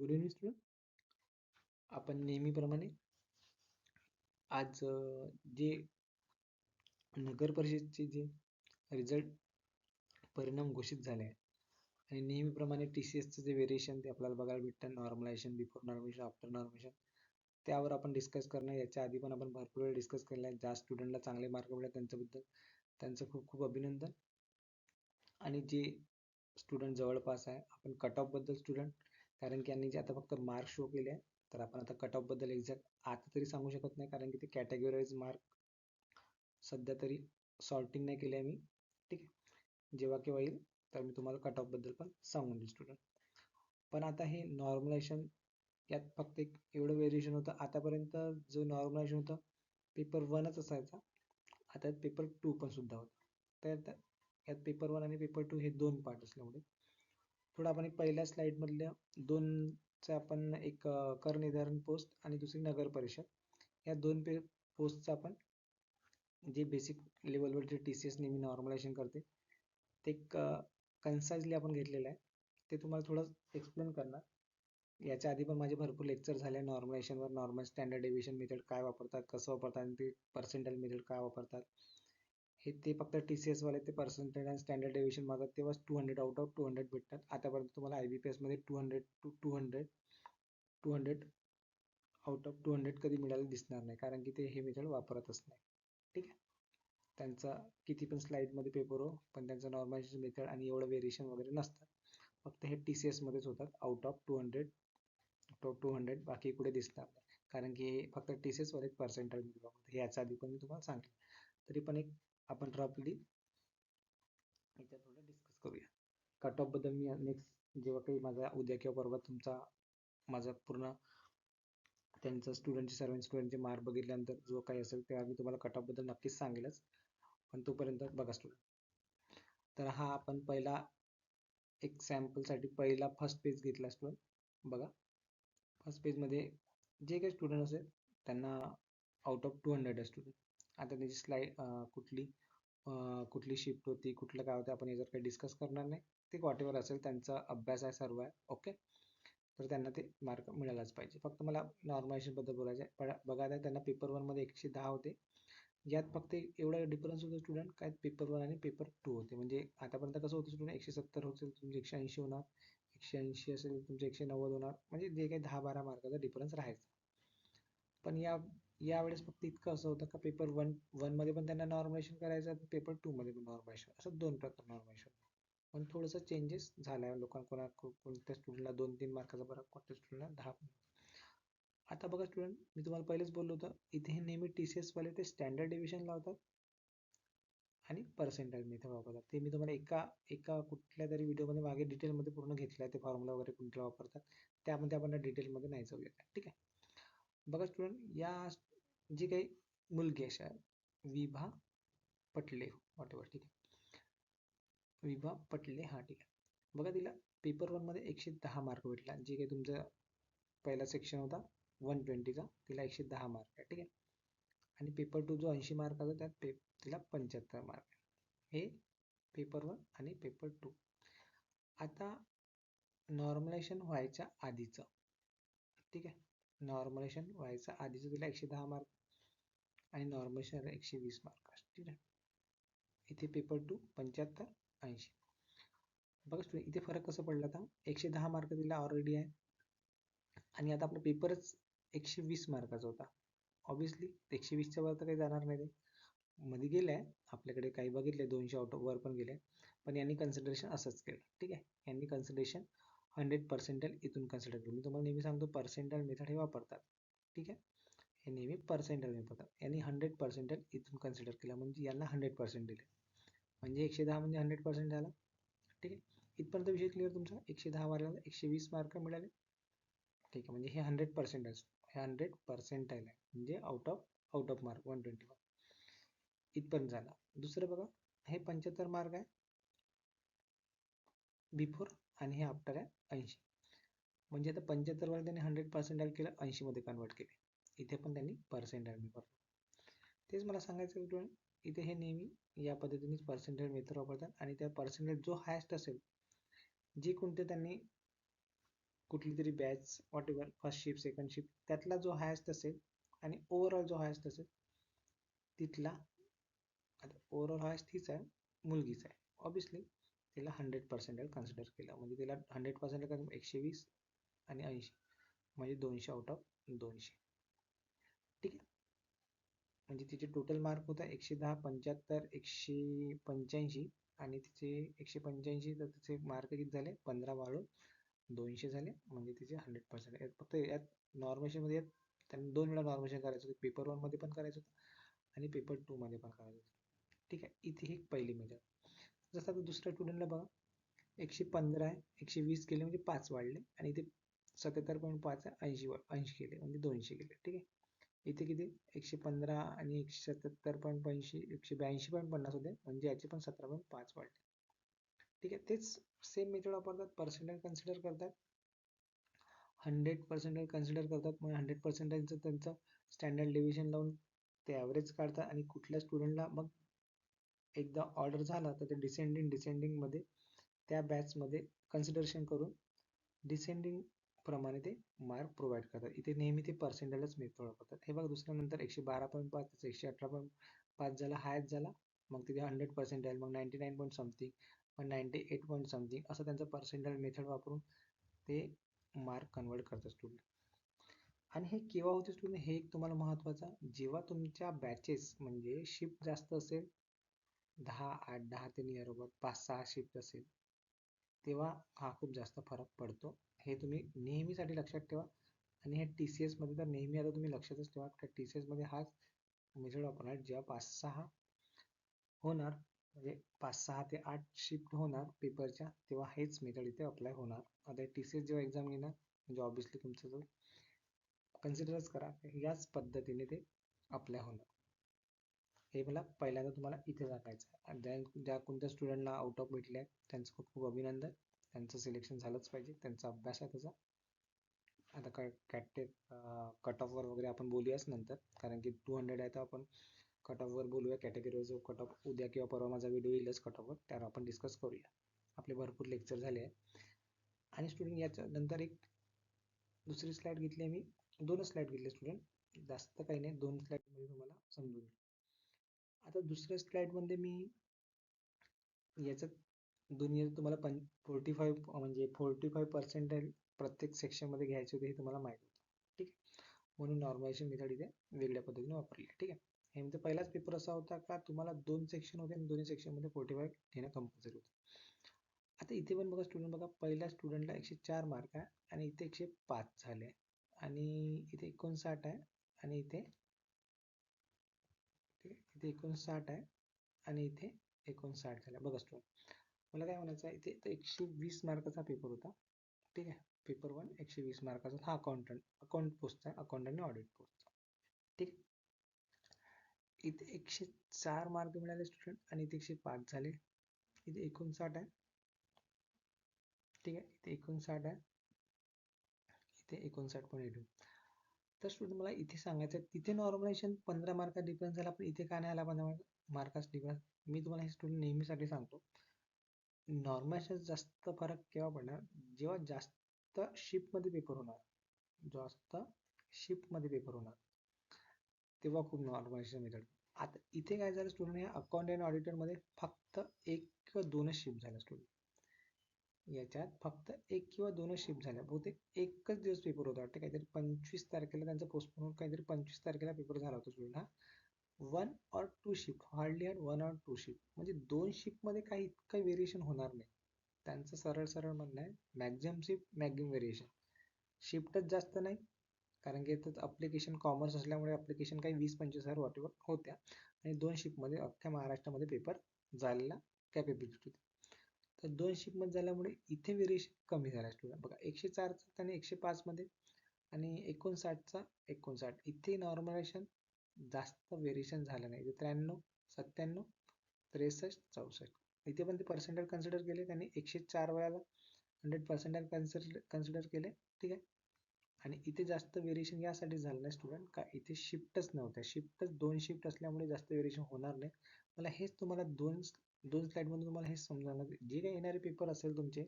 Good evening student. आपण नेहमीप्रमाणे आज जे नगर परिषदचे जे रिझल्ट परिणाम घोषित झाले आहे आणि नेहमीप्रमाणे TCSचं जे व्हेरिएशन ते आपल्याला बघायला भेटतं, normalization, before normalization, after normalization, त्यावर आपण डिस्कस करणं. याच्या आधी पण आपण भरपूर वेळ डिस्कस केलेला आहे. ज्या स्टुडंटला चांगले मार्क मिळाले त्यांच्याबद्दल त्यांचं खूप खूप अभिनंदन. आणि जे स्टुडंट जवळपास आहे, आपण कट ऑफ बद्दल स्टुडंट, कारण की यांनी जे आता फक्त मार्क शो केले आहे, तर आपण आता कट ऑफ बद्दल एक्झॅक्ट आता तरी सांगू शकत नाही, कारण की ते कॅटेगोराईज मार्क सध्या तरी सॉर्टिंग नाही केले आहे मी. ठीक आहे, जेव्हा केव्हा येईल तर मी तुम्हाला कट ऑफ बद्दल पण सांगून देईल स्टुडंट. पण आता हे नॉर्मलायझेशन यात फक्त एक एवढं व्हेरिएशन होतं. आतापर्यंत जो नॉर्मलायझेशन होतं पेपर 1च असायचा, आता पेपर 2 पण सुद्धा होता. तर यात पेपर 1 आणि पेपर 2 हे दोन पार्ट असल्यामुळे थोडं आपण एक पहिल्या स्लाइड मधल्या दोनचं आपण एक कर निर्धारण पोस्ट आणि दुसरी नगर परिषद या दोन पोस्टचं आपण जे बेसिक लेवलवर जे TCS नेहमी नॉर्मलायझेशन करते ते एक कन्साइजली आपण घेतलेलं आहे. ते तुम्हाला थोडं एक्सप्लेन करणार. याच्या आधी पण माझे भरपूर लेक्चर झाले नॉर्मलायझेशनवर. नॉर्मल स्टँडर्ड डेव्हिएशन मेथड काय वापरतात, कसं वापरतात आणि ते पर्सेंटाइल मेथड काय वापरतात हे ते फक्त TCS वाले ते पर्सेंटाइल आणि स्टँडर्ड डेव्हिएशन मागतात तेव्हाच 200 आउट ऑफ 200 भेटतात. आतापर्यंत तुम्हाला IBPS मध्ये 200 आउट ऑफ 200 कधी मिळाले दिसणार नाही, कारण की ते हे मेथड वापरतच नाही. ठीक आहे, त्यांचा किती पण स्लाइडमध्ये पेपर हो, पण त्यांचं नॉर्मलायझेशन मेथड आणि एवढं व्हेरिएशन वगैरे नसतात. फक्त हे TCS मध्येच होतात आउट ऑफ 200 बाकी कुठे दिसणार नाही, कारण की हे फक्त TCS वर एक पर्सेंटाइल मेथड वापरतात. याच्या आधी पण मी तुम्हाला सांगितलं, तरी पण एक आपण रफली याच्यात थोडं डिस्कस करूया. कट ऑफ बद्दल मी नेक्स्ट जेव्हा काही माझा उद्या किंवा परवा तुमचा माझा पूर्ण त्यांचं स्टुडंटचे सर्व स्टुडंटचे मार्क बघितल्यानंतर जो काही असेल तेव्हा मी तुम्हाला कट ऑफ बद्दल नक्कीच सांगेलच. पण तोपर्यंत बघा स्टुडंट, तर हा आपण पहिला एक सॅम्पलसाठी पहिला फर्स्ट पेज घेतला स्टुडंट. बघा, फर्स्ट पेजमध्ये जे काही स्टुडंट असेल त्यांना आउट ऑफ 200 आहे स्टुडंट. आता त्याची स्लाइड कुठली शिफ्ट होती, कुठलं काय होतं, आपण याच्यावर काही डिस्कस करणार नाही. ते वॉटेवर असेल त्यांचा अभ्यास आहे, सर्व आहे ओके. तर त्यांना ते मार्क मिळायलाच पाहिजे. फक्त मला नॉर्मलायझेशन बद्दल बोलायचं आहे. बघा त्यांना पेपर 1 मध्ये 110 होते. यात फक्त एवढा डिफरन्स होतो स्टुडंट, काय पेपर 1 आणि पेपर 2 होते. म्हणजे आतापर्यंत कसं होतं स्टुडंट, 170 होते तुमचे 180 होणार, 180 असेल तुमचे 190 होणार, म्हणजे जे काही 10-12 मार्काचा डिफरन्स राहायचा. पण यावेळेस फक्त इतकं असं होतं का पेपर 1 मध्ये पण त्यांना नॉर्मलायझेशन करायचं, पेपर 2 मध्ये पण नॉर्मलायझेशन, असं दोन प्रकार नॉर्मलायझेशन. पण थोडंसं चेंजेस झाला लोकांना, कोणत्या स्टुडंटला 2-3 मार्काचा फरक, कोणत्या स्टुडंटला 10. आता बघा स्टुडंट, मी तुम्हाला पहिलेच बोललो होतं, इथे हे नेहमी TCS वाले ते स्टँडर्ड डेव्हिएशन लावतात आणि पर्सेंटाइल मेथड वापरतात. ते मी तुम्हाला एका कुठल्या तरी व्हिडिओमध्ये मागे डिटेलमध्ये पूर्ण घेतलं आहे, ते फॉर्म्युला वगैरे कुठला वापरतात, त्यामध्ये आपण डिटेलमध्ये नाही जाऊया. ठीक आहे, बघा स्टुडंट, या जी काही मुलगी अशा विभा पटले वॉटेवर, ठीक आहे, विभा पटले, हा ठीक आहे. बघा, तिला पेपर 1 मध्ये 110 मार्क भेटला. जे काही तुमचा पहिला सेक्शन होता 120चा, तिला 110 मार्क आहे. ठीक आहे, आणि पेपर 2 जो 80 मार्काचा, त्यात तिला 75 मार्क आहे. हे पेपर 1 आणि पेपर 2. आता नॉर्मलायझेशन व्हायच्या आधीचं, ठीक आहे, नॉर्मलायझेशन व्हायच्या आधीचं तिला 110 मार्क आणि नॉर्मलायझेशन 120 मार्क. ठीक आहे, इथे पेपर 2 75 80. बघा स्टुडंट, इथे फरक कसा पडला आता, 110 मार्क तिला ऑलरेडी आहे आणि आता आपला पेपरच 120 मार्काचा होता. ऑब्विसली 120च्या वर तर काही जाणार नाही, ते मध्ये गेले आहे आपल्याकडे, काही बघितले 200 आउट वर पण गेले, पण यांनी कन्सिडरेशन असंच केलं. ठीक आहे, यांनी कन्सिडरेशन 100% इथून कन्सिडर केलं. मी तुम्हाला नेहमी सांगतो पर्सेंटाइल मेथड हे वापरतात. ठीक आहे, हे नेहमी पर्सेंटाइल वापरतात. यांनी 100% इथून कन्सिडर केलं, म्हणजे यांना 100% दिले, म्हणजे 110 म्हणजे 100% झाला. ठीक आहे, इथपर्यंत विषय क्लिअर तुमचा. 110 मार्काला 120 मार्क मिळाले. ठीक आहे, म्हणजे हे 100% आहे, हे 100% आहे, म्हणजे आउट ऑफ मार्क 121 इथपर्यंत झाला. दुसरं बघा, हे 75 मार्क आहे बिफोर आणि हे आफ्टर आहे 80. म्हणजे आता 75 वर त्यांनी 100% केलं, 80 मध्ये कन्वर्ट केले. इथे पण त्यांनी पर्सेंटाइल वापरलं. तेच मला सांगायचं स्टुडंट, इथे हे नेहमी या पद्धतीने पर्सेंटाइल मेथड वापरतात आणि त्या पर्सेंटेज जो हायस्ट असेल, जे कोणते त्यांनी कुठली तरी batch what ever first shift second shift त्यातला जो हायस्ट असेल आणि ओव्हरऑल जो हायस्ट असेल तिथला, आता ओव्हरऑल हायस्ट हीच आहे, मुलगीच आहे, ऑब्विसली तिला 100% कन्सिडर केलं, म्हणजे तिला 100% 120 आणि 80 म्हणजे 200 आउट ऑफ 200. ठीक आहे, म्हणजे तिचे टोटल मार्क होता 110, 75, 185 आणि तिचे 185, तर तिचे मार्क किती झाले 15 वाढून 200 झाले, म्हणजे तिचे 100%. फक्त यात नॉर्मेशनमध्ये त्यांनी 2 वेळा नॉर्मेशन करायचं होतं, पेपर 1 मध्ये पण करायचं होतं आणि पेपर 2 मध्ये पण करायचं होतं. ठीक आहे, इथे ही पहिली मेथड. जसं आता दुसऱ्या स्टुडंटला बघा 115 आहे, 120 केले म्हणजे 5 वाढले आणि इथे 77.5 आहे, 80 केले म्हणजे 200 केले. ठीक आहे, इथे किती 115 आणि 177.50 182.50 होते, म्हणजे याचे पण 17.5 वाढले. ठीक आहे, तेच सेम मेथड वापरतात, पर्सेंटेज कन्सिडर करतात, 100% कन्सिडर करतात, मग 100%चं त्यांचं स्टँडर्ड डेव्हिएशन लावून ते ॲव्हरेज काढतात आणि कुठल्या स्टुडंटला मग एकदा ऑर्डर झाला तर ते डिसेंडिंग मध्ये त्या बॅचमध्ये कन्सिडरेशन करून डिसेंडिंग प्रमाणे ते मार्क प्रोव्हाइड करतात. इथे नेहमी ते पर्सेंटेजच मेथड वापरतात. हे बघा दुसऱ्यानंतर 112.5 118.5 झाला, हायस्ट झाला, मग तिथे 100% मग 99 पॉईंट समथिंग, मग 98 पॉईंट समथिंग, असं त्यांचं पर्सेंटेज मेथड वापरून ते मार्क कन्वर्ट करतात स्टुडंट. आणि हे केव्हा होते स्टुडंट, हे एक तुम्हाला महत्त्वाचं, जेव्हा तुमच्या बॅचेस म्हणजे शिफ्ट जास्त असेल, 10 ते नियर अबाउट 5-6 शिफ्ट असेल, तेव्हा हा खूप जास्त फरक पडतो. हे तुम्ही नेहमीसाठी लक्षात ठेवा. आणि हे TCS मध्ये तर नेहमी आता तुम्ही लक्षातच ठेवा, त्या TCS मध्ये हाच मेथड वापरणार. जेव्हा 5-6 होणार, म्हणजे 5-6 ते 8 शिफ्ट होणार पेपरच्या, तेव्हा हेच मेथड इथे अप्लाय होणार. आता TCS जेव्हा एक्झाम घेणार, म्हणजे ऑब्विसली तुमचं जो कन्सिडरच करा, याच पद्धतीने ते अप्लाय होणार. हे मला पहिल्यांदा तुम्हाला इथे सांगायचं आहे. ज्या कोणत्या स्टुडंटला आउट ऑफ भेटले आहेत त्यांचं खूप खूप अभिनंदन, त्यांचं सिलेक्शन झालंच पाहिजे, त्यांचा अभ्यास आहे त्याचा. आता कट ऑफवर वगैरे आपण बोलूयाच नंतर, कारण की 200 आहे तर आपण कट ऑफवर बोलूया, कॅटेगरीवर जो कट ऑफ उद्या किंवा परवा माझा व्हिडिओ येईलच कट ऑफवर, त्यावर आपण डिस्कस करूया. आपले भरपूर लेक्चर झाले आहे. आणि स्टुडंट याच्या नंतर एक दुसरी स्लाईड घेतली आहे मी, 2 स्लाईड घेतले स्टुडंट, जास्त काही नाही, 2 स्लाईडमध्ये तुम्हाला समजून. आता दुसऱ्या स्लाईडमध्ये मी याच्यात दुनिया तुम्हाला 45 म्हणजे 45% प्रत्येक सेक्शनमध्ये घ्यायचे होते हे तुम्हाला माहीत होतं. ठीक आहे, म्हणून नॉर्मलायझेशन मेथड इथे वेगळ्या पद्धतीने वापरली. ठीक आहे, हे म्हणजे पहिलाच पेपर असा होता का तुम्हाला 2 सेक्शन होते आणि दोन्ही सेक्शनमध्ये 45 घेणं कंपल्सरी होतं. आता इथे पण बघा स्टुडंट, बघा पहिल्या स्टुडंटला 104 मार्क आहे आणि इथे 105 झाले आणि इथे 59 आहे आणि इथे 59 आहे आणि इथे 59 झाले. बघा स्टुडंट, मला काय म्हणायचं आहे, इथे 120 मार्काचा पेपर होता. ठीक आहे, पेपर 1 120 मार्काचा, हा अकाउंट पोस्टचा आहे, अकाउंट आणि ऑडिट पोस्टचा. ठीक, इथे 104 मार्क मिळाले स्टुडंट आणि इथे 105 झाले, इथे 59 आहे. ठीक आहे, इथे 59 आहे, इथे 59.8. तर स्टुडंट मला इथे सांगायचं आहे, तिथे नॉर्मलायझेशन 15 मार्का डिफरन्स झाला, पण इथे का नाही आला 15 मार्काचा डिफरन्स? मी तुम्हाला हे स्टुडंट नेहमीसाठी सांगतो, नॉर्मलायझेशन जास्त फरक केव्हा पडणार, जेव्हा जास्त शिफ्टमध्ये पेपर होणार, जास्त शिफ्टमध्ये पेपर होणार तेव्हा खूप नॉर्मलायझेशन मेथड. आता इथे काय झालं स्टुडंट, या अकाउंट आणि ऑडिटरमध्ये फक्त 1 किंवा 2च शिफ्ट झाल्या स्टुडंट, याच्यात फक्त 1 किंवा 2च शिफ्ट झाल्या. बहुतेक एकच दिवस पेपर होता वाटतं, काहीतरी 25 तारखेला त्यांचा पोस्टपोन होऊन काहीतरी 25 तारखेला पेपर झाला होता स्टुडंट. हा 1 or 2 shift, hardly had 1 or 2 shift, म्हणजे 2 शिफ्टमध्ये काही व्हेरिएशन होणार नाही. त्यांचं सरळ म्हणणं आहे, मॅक्झिमम शिफ्ट मॅक्झिमम व्हेरिएशन, शिफ्टच जास्त नाही, कारण की याचं अप्लिकेशन कॉमर्स असल्यामुळे अप्लिकेशन काही 20-25 वॉटेवर होत्या आणि 2 शिफ्टमध्ये अख्ख्या महाराष्ट्रामध्ये पेपर जायला कॅपेबिलिटी होती. तर 2 शिफ्टमध्ये झाल्यामुळे इथे व्हेरिएशन कमी झाला स्टुडंट. बघा 104चा आणि 105 मध्ये आणि 59चा 59, इथे नॉर्मलायझेशन जास्त व्हेरिएशन झालं नाही. 93, 97, 63, 64, इथे पण ते पर्सेंटेज कन्सिडर केले त्यांनी, 104 वेळाला 100% कन्सिडर केले. ठीक आहे, आणि इथे जास्त व्हेरिएशन यासाठी झालं नाही स्टुडंट, का इथे शिफ्टच नव्हत्या, शिफ्टच 2 शिफ्ट असल्यामुळे जास्त व्हेरिएशन होणार नाही. मला हेच तुम्हाला दोन स्लाईडमध्ये तुम्हाला हेच समजावणार, जे काही येणारे पेपर असेल तुमचे,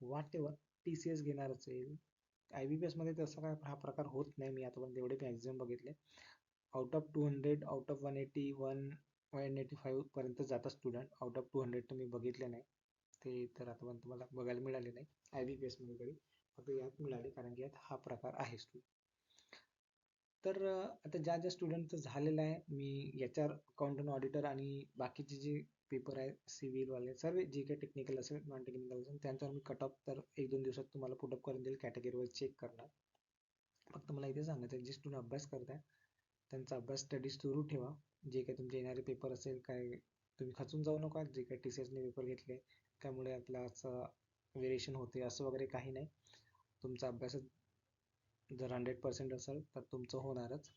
वाट एव्हर TCS घेणार असेल, IBPS मध्ये तसं काय हा प्रकार होत नाही. मी आतापर्यंत एवढे मॅक्झिमम बघितले. आउट ऑफ 200, आउट ऑफ 180, 185 पर्यंत जातात स्टुडंट. आउट ऑफ 200 तर मी बघितले नाही. ते तर आतापर्यंत मला बघायला मिळाले नाही IBPS मध्ये तरी. फक्त यात मिळाले कारण की यात हा प्रकार आहे. तर आता ज्या ज्या स्टुडंटचं झालेलं आहे, मी याच्यावर अकाउंटंट ऑडिटर आणि बाकीचे जे पेपर आहे सिव्हिल वाले सर्व जे काही टेक्निकल असेल नॉन टेक्निकल असेल त्यांच्यावर मी कट ऑफ तर 1-2 दिवसात तुम्हाला पुटअप करून देईल. कॅटेगरी वाईज चेक करणार. फक्त मला इथे सांगायचं जे स्टुडंट अभ्यास करताय त्यांचा अभ्यास स्टडी सुरू ठेवा. जे काही तुमचे येणारे पेपर असेल काय तुम्ही खचून जाऊ नका. जे काही TCS ने पेपर घेतले त्यामुळे आपला असं व्हेरिएशन होते असं वगैरे काही नाही. तुमचा अभ्यास जर 100% असेल तर तुमचं होणारच.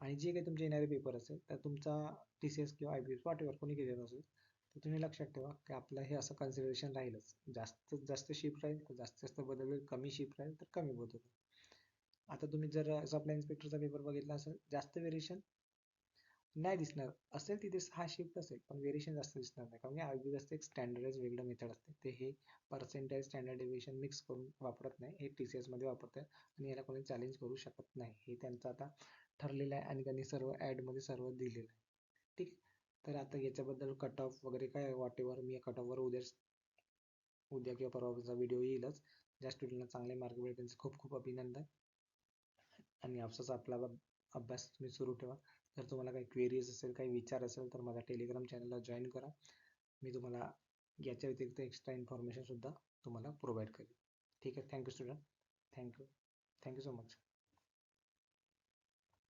आणि जे काही तुमचे येणारे पेपर असेल तर तुमचा TCS किंवा IBPS whatever कोणी घेत असेल तर तुम्ही लक्षात ठेवा की आपलं हे असं कन्सिडरेशन राहीलच. जास्तीत जास्त शिफ्ट राहील तर जास्तीत जास्त बदल, कमी शिफ्ट राहील तर कमी बदल. आता तुम्ही जर सप्लाय इन्स्पेक्टरचा पेपर बघितला असेल जास्त व्हेरिएशन नाही दिसणार असेल. तिथे 6 शिफ्ट असेल पण व्हेरिएशन जास्त दिसणार नाही कारण की IBPS एक स्टँडर्डाइज वेगळं मेथड असते. ते हे पर्सेंटाइज स्टँडर्ड डेव्हिएशन मिक्स करून वापरत नाही. हे TCS मध्ये वापरतात आणि याला कोणी चॅलेंज करू शकत नाही. हे त्यांचं आता ठरलेलं आहे आणि त्यांनी सर्व ॲडमध्ये सर्व दिलेलं आहे. ठीक. तर आता याच्याबद्दल कट ऑफ वगैरे काय वॉट एव्हर मी कट ऑफवर उद्या किंवा परवाचा व्हिडिओ येईलच. ज्या स्टुडंटला चांगले मार्क मिळेल त्यांचे खूप खूप अभिनंदन. आणि असाच आपला अभ्यास तुम्ही सुरू ठेवा. जर तुम्हाला काही क्वेरीज असेल, काही विचार असेल तर माझ्या टेलिग्राम चॅनलला जॉईन करा. मी तुम्हाला याच्या व्यतिरिक्त एक्स्ट्रा इन्फॉर्मेशन सुद्धा तुम्हाला प्रोव्हाइड करेन. ठीक आहे. Thank you student. Thank you. Thank you so much.